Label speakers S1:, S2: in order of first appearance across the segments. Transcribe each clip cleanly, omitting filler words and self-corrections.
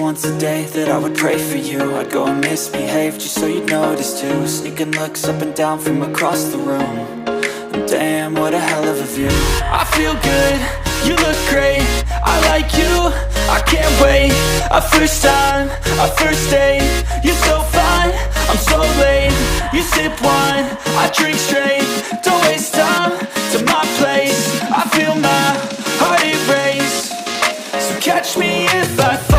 S1: once a day that I would pray for you. I'd go and misbehave just so you'd notice too. Sneaking looks up and down from across the room. And damn, what a hell of a view. I feel good, you look great, I like you, I can't wait. A first time, a first date, you're so fine, I'm so late. You sip wine, I drink straight, don't waste time to my place. I feel my heart erase, so catch me if I fall.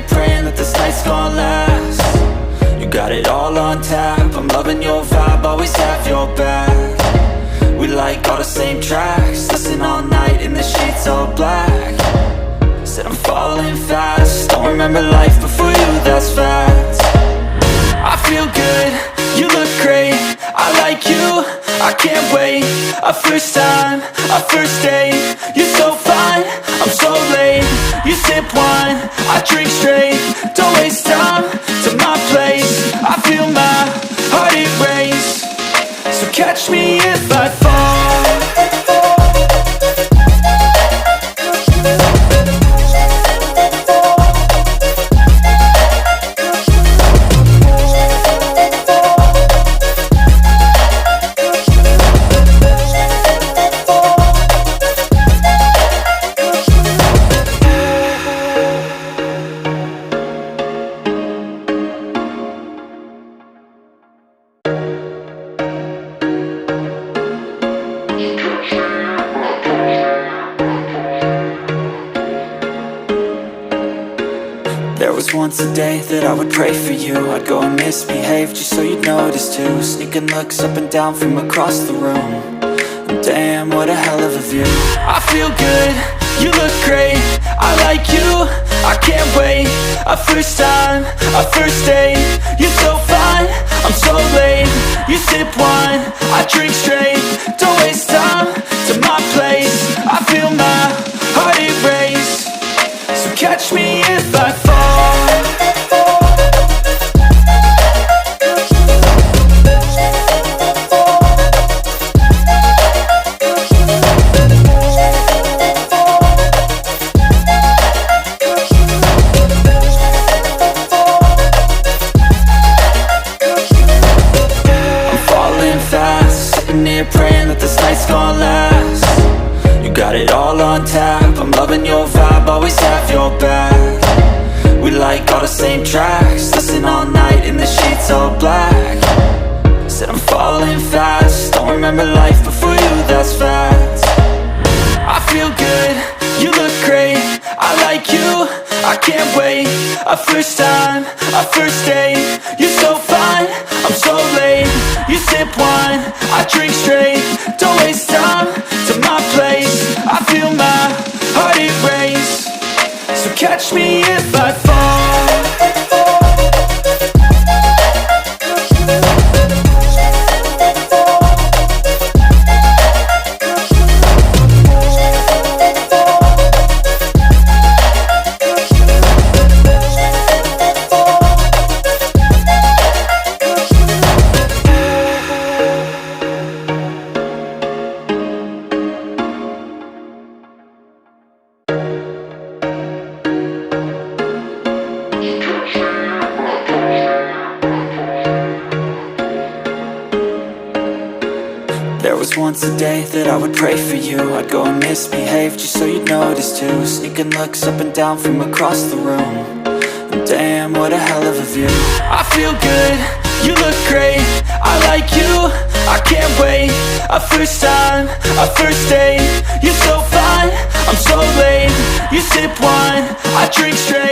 S1: Praying that this night's gonna last. You got it all on tap, I'm loving your vibe, always have your back. We like all the same tracks, listen all night in the sheets all black. Said I'm falling fast, don't remember life before you, that's fact. I feel good, you look great, I like you, I can't wait. A first time, a first date, you're so fine, I'm so late. You sip wine, I drink straight, don't waste time to my place. I feel my heart erase, so catch me if I fall. There was once a day that I would pray for you. I'd go and misbehave just so you'd notice too. Sneaking looks up and down from across the room. And damn, what a hell of a view. I feel good, you look great, I like you, I can't wait. A first time, a first date, you're so fine, I'm so late. You sip wine, I drink straight, don't waste time to my place. I feel my heart erase, so catch me if I fall. Praying that this night's gonna last. You got it all on tap, I'm loving your vibe, always have your back. We like all the same tracks, listen all night in the sheets all black. Said I'm falling fast, don't remember life before you, that's fact. I feel good, you look great, I like you, I can't wait. A first time, a first date, you're so fine, I'm so late. You sip wine, I drink straight, don't waste time to my place. I feel my heart erase, so catch me if I fall. There was once a day that I would pray for you. I'd go and misbehave just so you'd notice too. Sneaking looks up and down from across the room. And damn, what a hell of a view. I feel good, you look great, I like you, I can't wait. A first time, a first date, you're so fine, I'm so late. You sip wine, I drink straight,